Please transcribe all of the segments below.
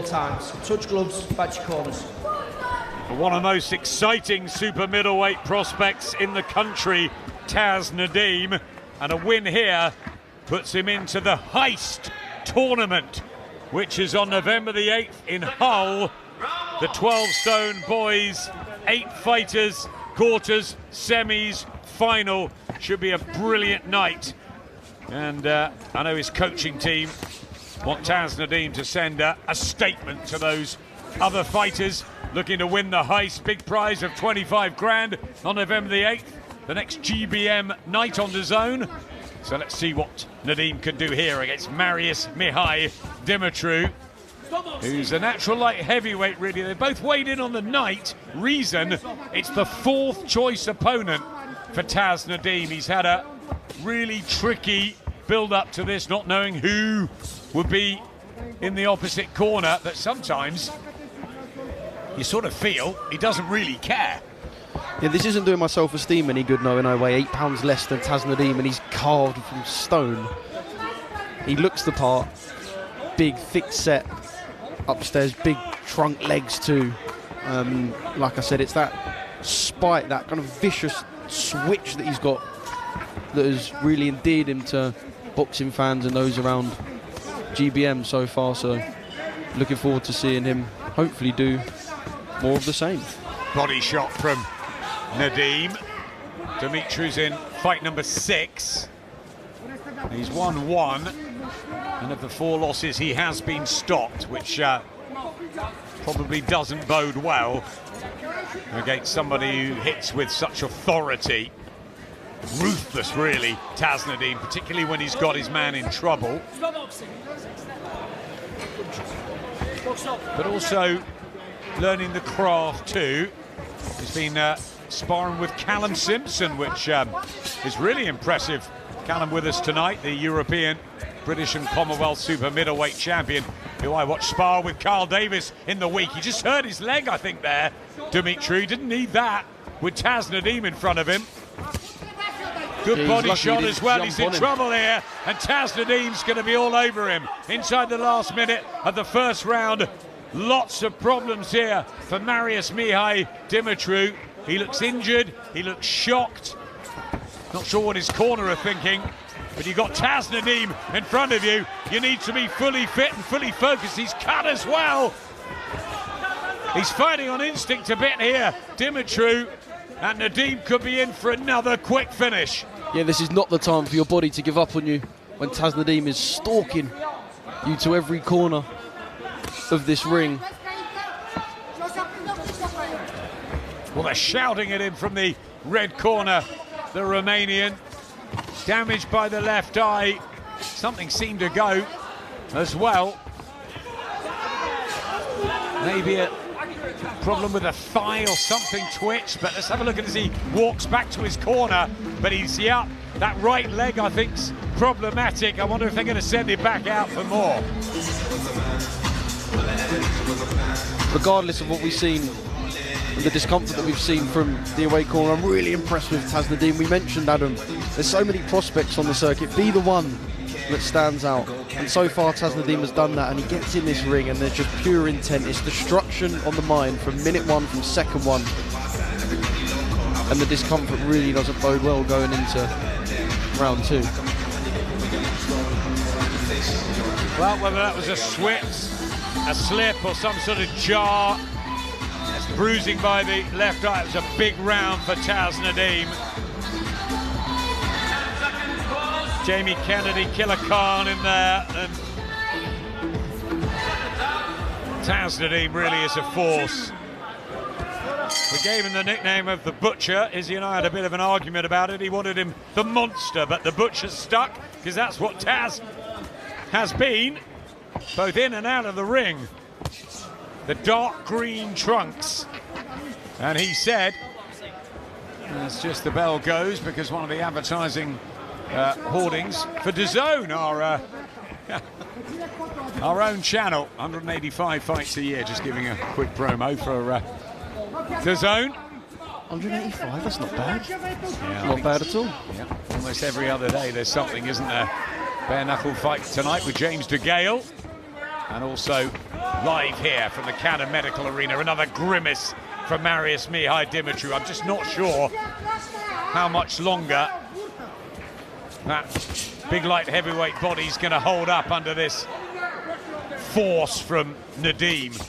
times. Touch gloves, badge corners. One of the most exciting super middleweight prospects in the country, Taz Nadeem, and a win here puts him into the Heist tournament, which is on November the 8th in Hull. The 12-stone boys, 8 fighters, quarters, semis, final. Should be a brilliant night. And I know his coaching team want Taz Nadeem to send a statement to those other fighters looking to win the Heist. Big prize of 25 grand on November the 8th, the next GBM night on the zone. So let's see what Nadeem can do here against Marius Dumitru, who's a natural light heavyweight, really. They both weighed in on the night. Reason, it's the 4th choice opponent for Taz Nadeem. He's had a really tricky build up to this, not knowing who would be in the opposite corner, but sometimes you sort of feel he doesn't really care. Yeah, this isn't doing my self-esteem any good knowing I weigh 8 pounds less than Taz Nadeem and he's carved from stone. He looks the part, big, thick set, upstairs, big trunk legs too. Like I said, it's that spite, that kind of vicious switch that he's got that has really endeared him to boxing fans and those around GBM so far. So looking forward to seeing him hopefully do more of the same. Body shot from Nadeem. Dumitru's in fight number 6. He's won 1, and of the 4 losses he has been stopped, which probably doesn't bode well against somebody who hits with such authority. Ruthless, really, Taz Nadeem, particularly when he's got his man in trouble. But also learning the craft too. He's been sparring with Callum Simpson, which is really impressive. Callum with us tonight, the European, British and Commonwealth super middleweight champion, who I watched spar with Carl Davis in the week. He just hurt his leg, I think, there, Dumitru. Didn't need that with Taz Nadeem in front of him. Good body shot as well. He's in trouble here, and Taz Nadeem's going to be all over him inside the last minute of the first round. Lots of problems here for Marius Dumitru. He looks injured, he looks shocked. Not sure what his corner are thinking, but you've got Taz Nadeem in front of you. You need to be fully fit and fully focused. He's cut as well. He's fighting on instinct a bit here, Dumitru, and Nadeem could be in for another quick finish. Yeah, this is not the time for your body to give up on you when Taz Nadeem is stalking you to every corner of this ring. Well, they're shouting at him from the red corner, the Romanian. Damaged by the left eye. Something seemed to go as well. Maybe a problem with a thigh or something twitched, but let's have a look at as he walks back to his corner. But he's, yeah, that right leg I think's problematic. I wonder if they're going to send him back out for more. Regardless of what we've seen, the discomfort that we've seen from the away corner, I'm really impressed with Taz Nadeem. We mentioned, Adam, there's so many prospects on the circuit. Be the one that stands out. And so far, Taz Nadeem has done that, and he gets in this ring, and there's just pure intent. It's destruction on the mind from minute 1, from second 1. And the discomfort really doesn't bode well going into round 2. Well, whether that was a switch, a slip, or some sort of jar, bruising by the left eye. It was a big round for Taz Nadeem. Jamie Kennedy, Killer Khan in there, and Taz Nadeem really is a force. We gave him the nickname of the Butcher. Izzy and I had a bit of an argument about it. He wanted him the Monster, but the Butcher stuck, because that's what Taz has been, both in and out of the ring. The dark green trunks, and he said, it's just the bell goes because one of the advertising hoardings for DAZN, our own channel, 185 fights a year, just giving a quick promo for DAZN. 185, that's not bad. Yeah, not bad at all. Yeah, almost every other day there's something, isn't there? Bare knuckle fight tonight with James DeGale, and also Live here from the Cannon Medical Arena, another grimace from Marius Dumitru. I'm just not sure how much longer that big light heavyweight body's going to hold up under this force from Nadeem.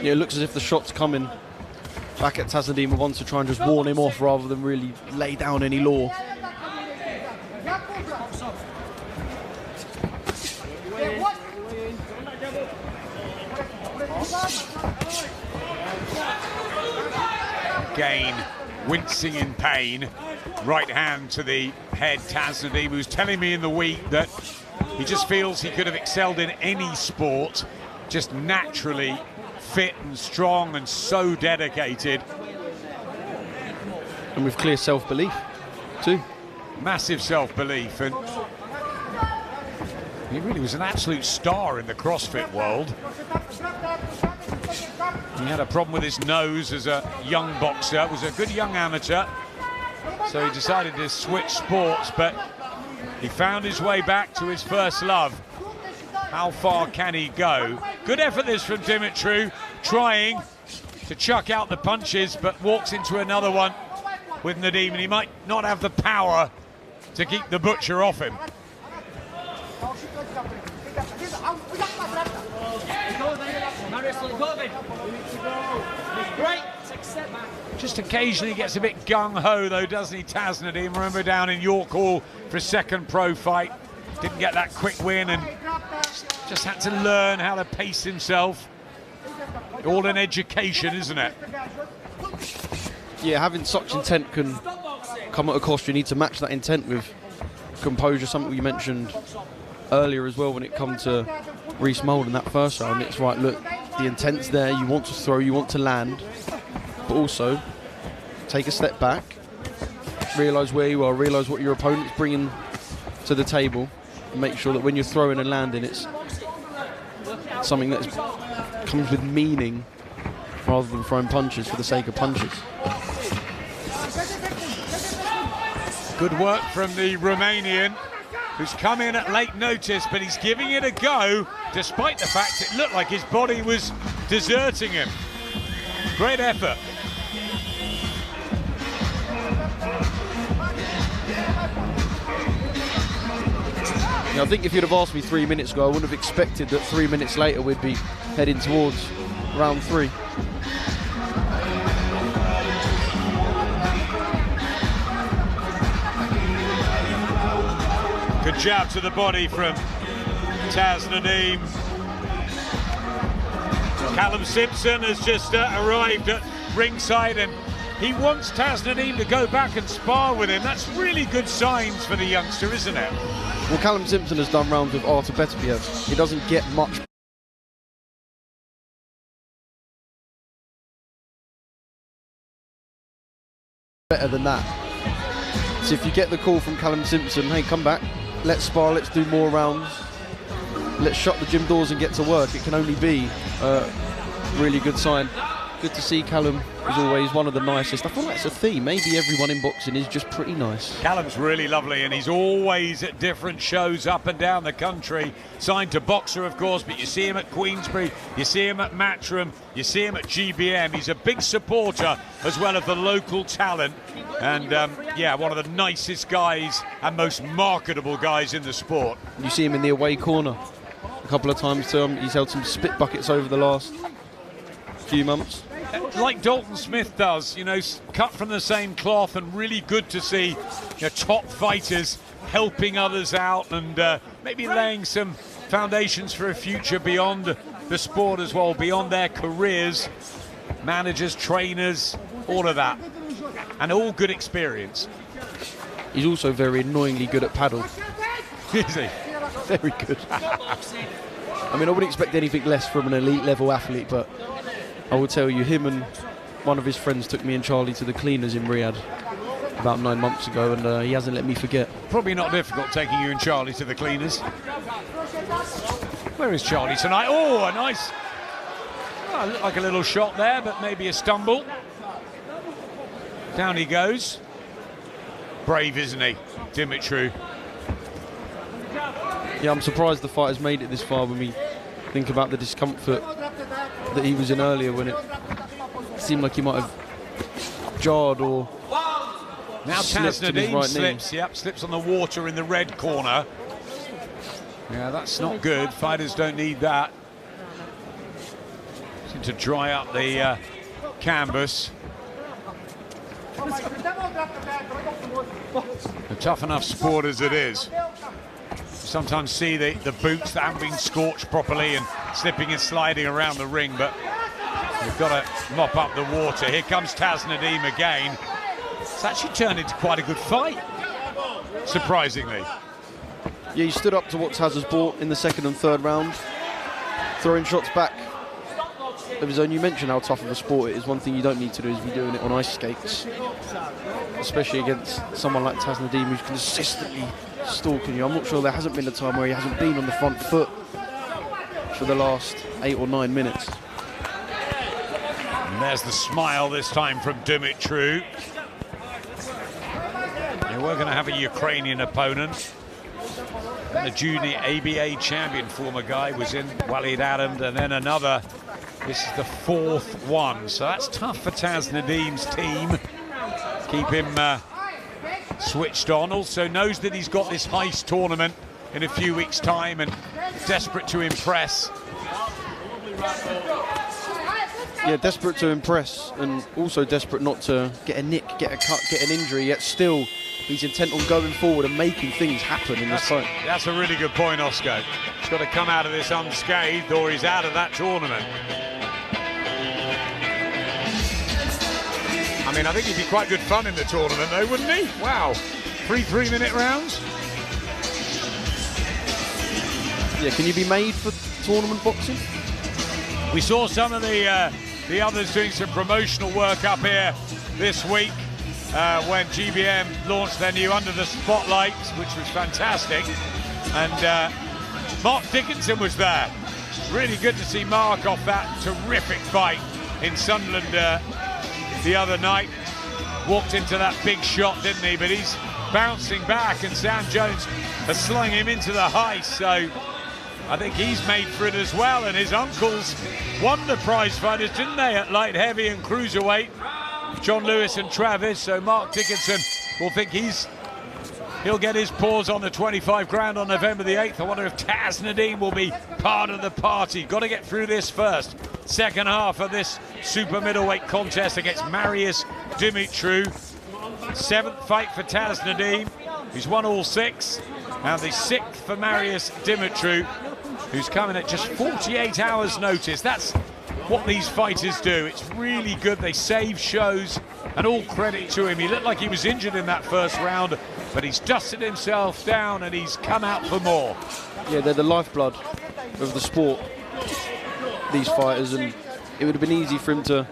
Yeah, it looks as if the shot's coming back at Nadeem and wants to try and just warn him off rather than really lay down any law. Again, wincing in pain. Right hand to the head, Nadeem, who's telling me in the week that he just feels he could have excelled in any sport, just naturally fit and strong and so dedicated. And with clear self-belief, too. Massive self-belief, and he really was an absolute star in the CrossFit world. He had a problem with his nose as a young boxer, was a good young amateur, so he decided to switch sports, but he found his way back to his first love. How far can he go? Good effort this from Dumitru, trying to chuck out the punches, but walks into another one with Nadeem, and he might not have the power to keep the butcher off him. Just occasionally gets a bit gung-ho though, doesn't he, Nadeem? Remember down in York Hall for a second pro fight, didn't get that quick win and just had to learn how to pace himself. All an education, isn't it? Yeah, having such intent can come at a cost. You need to match that intent with composure, something you mentioned earlier as well when it comes to Reece Mould in that first round. It's right, look, the intent's there, you want to throw, you want to land, but also take a step back, realise where you are, realise what your opponent's bringing to the table, and make sure that when you're throwing and landing, it's something that comes with meaning rather than throwing punches for the sake of punches. Good work from the Romanian, who's come in at late notice, but he's giving it a go, despite the fact it looked like his body was deserting him. Great effort. Yeah, I think if you'd have asked me 3 minutes ago, I wouldn't have expected that 3 minutes later we'd be heading towards round 3. Good jab to the body from Nadeem. Callum Simpson has just arrived at ringside and he wants Nadeem to go back and spar with him. That's really good signs for the youngster, isn't it? Well, Callum Simpson has done rounds with Artur Beterbiev. He doesn't get much better than that. So if you get the call from Callum Simpson, hey, come back, let's spar, let's do more rounds, let's shut the gym doors and get to work, it can only be a really good sign. Good to see Callum, as always, one of the nicest. I feel like it's a theme. Maybe everyone in boxing is just pretty nice. Callum's really lovely, and he's always at different shows up and down the country. Signed to Boxer, of course, but you see him at Queensbury, you see him at Matchroom, you see him at GBM. He's a big supporter as well of the local talent. And, yeah, one of the nicest guys and most marketable guys in the sport. You see him in the away corner a couple of times too. He's held some spit buckets over the last few months. Like Dalton Smith does, you know, cut from the same cloth, and really good to see, you know, top fighters helping others out and maybe laying some foundations for a future beyond the sport as well, beyond their careers, managers, trainers, all of that, and all good experience. He's also very annoyingly good at paddle. Is he? Very good. I mean, I wouldn't expect anything less from an elite level athlete, but I will tell you, him and one of his friends took me and Charlie to the cleaners in Riyadh about 9 months ago, and he hasn't let me forget. Probably not difficult taking you and Charlie to the cleaners. Where is Charlie tonight? Oh, a nice... Oh, looked like a little shot there, but maybe a stumble. Down he goes. Brave, isn't he, Dumitru? Yeah, I'm surprised the fight has made it this far when we Think about the discomfort that he was in earlier when it seemed like he might have jarred or now slipped in his Nadeem right slips, knee. yep, slips on the water in the red corner. Yeah, that's not good. Fighters don't need that. Seem to dry up the canvas. A tough enough sport as it is. Sometimes see the boots that haven't been scorched properly and slipping and sliding around the ring, but you've got to mop up the water. Here comes Nadeem again. It's actually turned into quite a good fight, surprisingly. Yeah, he stood up to what Taz has brought in the second and third round, throwing shots back of his own. You mentioned how tough of a sport it is. One thing you don't need to do is be doing it on ice skates, especially against someone like Nadeem who's consistently stalking you. I'm not sure there hasn't been a time where he hasn't been on the front foot for the last 8 or 9 minutes. And there's the smile this time from Dumitru. Yeah, we're going to have a Ukrainian opponent. And the junior ABA champion, former guy, was in Walid Adam, and then another. This is the 4th one, so that's tough for Nadeem's team. Keep him switched on. Also knows that he's got this heist tournament in a few weeks' time and desperate to impress. Yeah, desperate to impress and also desperate not to get a nick, get a cut, get an injury, yet still he's intent on going forward and making things happen in this fight. That's a really good point, Oscar. He's got to come out of this unscathed or he's out of that tournament. I mean, I think he'd be quite good fun in the tournament though, wouldn't he? Wow, 3 3-minute rounds. Yeah, can you be made for tournament boxing? We saw some of the others doing some promotional work up here this week when GBM launched their new Under the Spotlight, which was fantastic. And Mark Dickinson was there. Really good to see Mark off that terrific fight in Sunderland the other night. Walked into that big shot, didn't he? But he's bouncing back, and Sam Jones has slung him into the heist. So I think he's made for it as well. And his uncles won the prize fighters, didn't they, at light heavy and cruiserweight? John Lewis and Travis. So Mark Dickinson will think he'll get his paws on the 25 grand on November the 8th. I wonder if Nadeem will be part of the party. Got to get through this first. Second half of this super middleweight contest against Marius Dumitru. 7th fight for Nadeem. He's won all 6. And the 6th for Marius Dumitru, who's coming at just 48 hours notice. That's what these fighters do. It's really good. They save shows, and all credit to him. He looked like he was injured in that first round, but he's dusted himself down and he's come out for more. Yeah, they're the lifeblood of the sport, these fighters, and it would have been easy for him to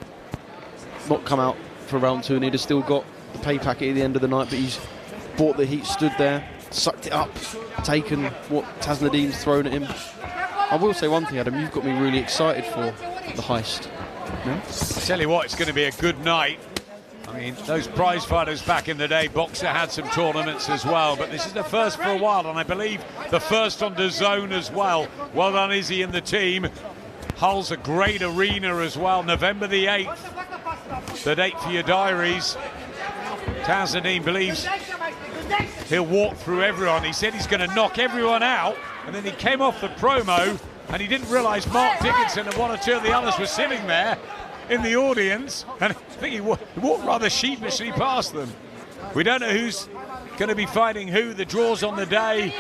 not come out for round 2, and he'd have still got the pay packet at the end of the night, but he's bought the heat, stood there, sucked it up, taken what Nadeem's thrown at him. I will say one thing, Adam, you've got me really excited for the heist. No? I tell you what, it's going to be a good night. I mean, those prize fighters back in the day, Boxer had some tournaments as well, but this is the first for a while, and I believe the first on DAZN as well. Well done, Izzy and the team. Hull's a great arena as well. November the 8th, the date for your diaries. Nadeem believes he'll walk through everyone. He said he's going to knock everyone out, and then he came off the promo and he didn't realise Mark Dickinson and 1 or 2 of the others were sitting there in the audience, and I think he walked rather sheepishly past them. We don't know who's going to be fighting who, the draws on the day.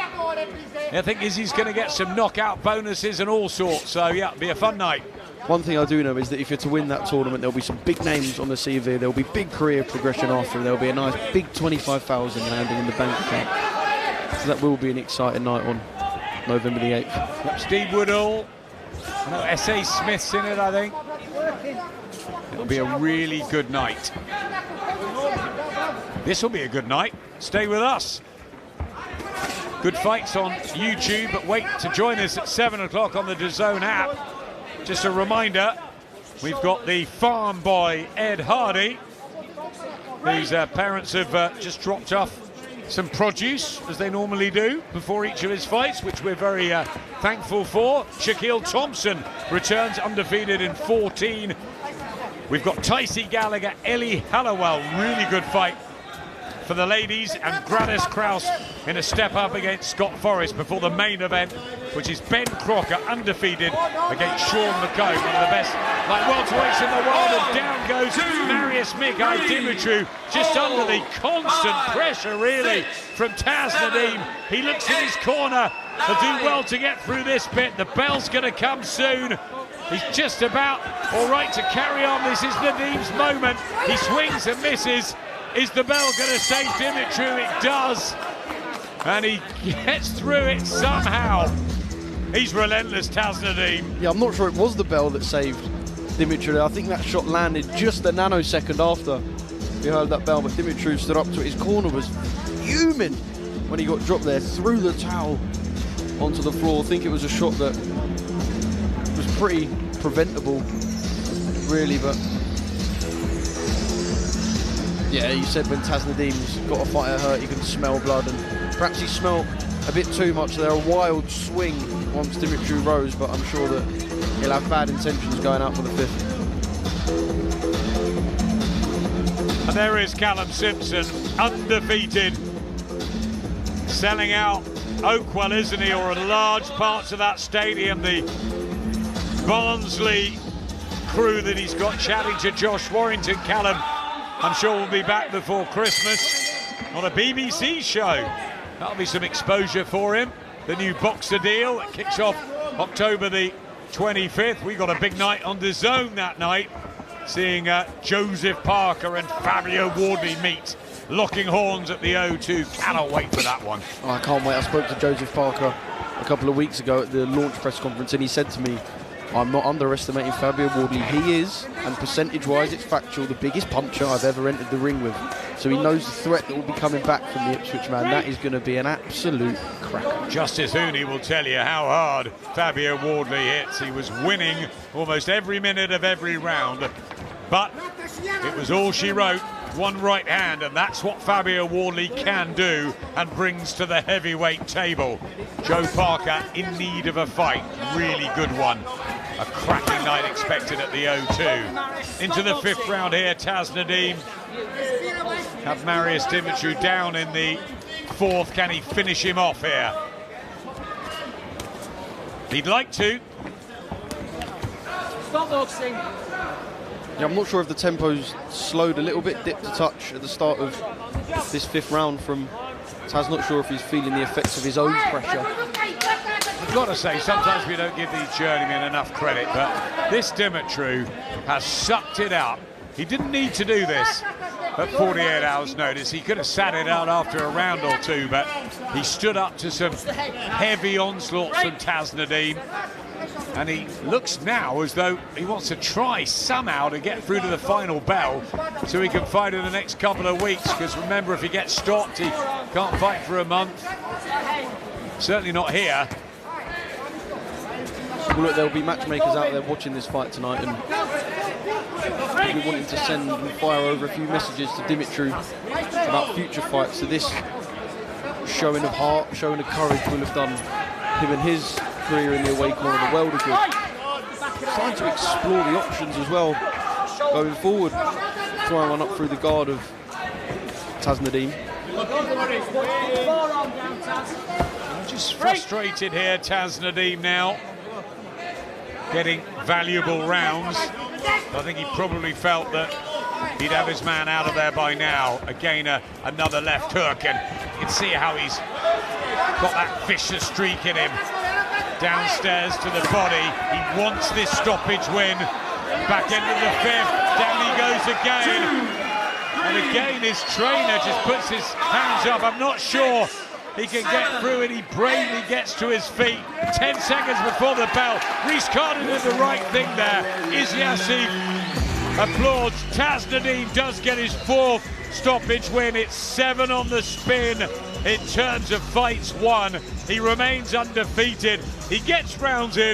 I think Izzy's going to get some knockout bonuses and all sorts, so yeah, it'll be a fun night. One thing I do know is that if you're to win that tournament, there'll be some big names on the CV, there'll be big career progression after, and there'll be a nice big 25,000 landing in the bank account. So that will be an exciting night on November the 8th. Yep, Steve Woodall. I know S.A. Smith's in it, I think. It'll be a really good night. This will be a good night. Stay with us. Good fights on YouTube, but wait to join us at 7 o'clock on the DAZN app. Just a reminder, we've got the farm boy, Ed Hardy, whose parents have just dropped off some produce, as they normally do, before each of his fights, which we're very thankful for. Shaquille Thompson returns undefeated in 14. We've got Tycee Gallagher, Ellie Halliwell, really good fight for the ladies, and Gladys Krause in a step up against Scott Forrest before the main event, which is Ben Crocker undefeated against Sean McCone, one of the best light welterweights in the world, and down goes Marius Dumitru, just under the constant pressure really from Taz Nadeem. He looks in his corner to do well to get through this bit. The bell's going to come soon. He's just about all right to carry on. This is Nadeem's moment. He swings and misses. Is the bell going to save Dumitru? It does. And he gets through it somehow. He's relentless, Taz Nadeem. Yeah, I'm not sure it was the bell that saved Dumitru. I think that shot landed just a nanosecond after he heard that bell, but Dumitru stood up to it. His corner was fuming when he got dropped there, threw the towel onto the floor. I think it was a shot that was pretty preventable, really, but yeah, you said when Taz Nadeem's got a fighter hurt, you can smell blood, and perhaps he smelled a bit too much there. A wild swing once Dumitru rose, but I'm sure that he'll have bad intentions going out for the fifth. And there is Callum Simpson, undefeated, selling out Oakwell, isn't he, or in large parts of that stadium. The Barnsley crew that he's got chatting to Josh Warrington. Callum, I'm sure we'll be back before Christmas on a BBC show. That'll be some exposure for him. The new Boxer deal that kicks off October the 25th. We got a big night on the Zone that night, seeing Joseph Parker and Fabio Wardley meet, locking horns at the O2. Cannot wait for that one. Oh, I can't wait. I spoke to Joseph Parker a couple of weeks ago at the launch press conference, and he said to me, I'm not underestimating Fabio Wardley. He is, and percentage-wise, it's factual, the biggest puncher I've ever entered the ring with. So he knows the threat that will be coming back from the Ipswich man. That is going to be an absolute cracker. Justice Hooney will tell you how hard Fabio Wardley hits. He was winning almost every minute of every round, but it was all she wrote. One right hand, and that's what Fabio Wardley can do and brings to the heavyweight table. Joe Parker in need of a fight. Really good one. A cracking night expected at the O2. Into the fifth round here, Taz Nadeem. Have Marius Dumitru down in the fourth. Can he finish him off here? He'd like to. Stop boxing. Yeah, I'm not sure if the tempo's slowed a little bit, dipped a touch at the start of this fifth round from Taz. Not sure if he's feeling the effects of his own pressure. I've got to say, sometimes we don't give these journeymen enough credit, but this Dumitru has sucked it up. He didn't need to do this at 48 hours notice. He could have sat it out after a round or two, but he stood up to some heavy onslaughts from Taz Nadeem. And he looks now as though he wants to try somehow to get through to the final bell so he can fight in the next couple of weeks, because remember, if he gets stopped, he can't fight for a month. Certainly not here. Well, look, there'll be matchmakers out there watching this fight tonight and probably wanting to send and fire over a few messages to Dumitru about future fights. So this showing of heart, showing of courage will have done him and his career in the away corner the world of good. Trying to explore the options as well going forward, throwing one up through the guard of Taz Nadeem. Just frustrated here, Taz Nadeem now, getting valuable rounds. I think he probably felt that he'd have his man out of there by now. Again, another left hook, and you can see how he's got that vicious streak in him. Downstairs to the body. He wants this stoppage win. Back into the fifth. Down he goes again. And again, his trainer just puts his hands up. I'm not sure he can get through it. He bravely gets to his feet. 10 seconds before the bell. Reece Carden did the right thing there. Izzy Asif applauds. Taz Nadeem does get his fourth stoppage win. It's 7 on the spin in terms of fights won. He remains undefeated. He gets rounds in.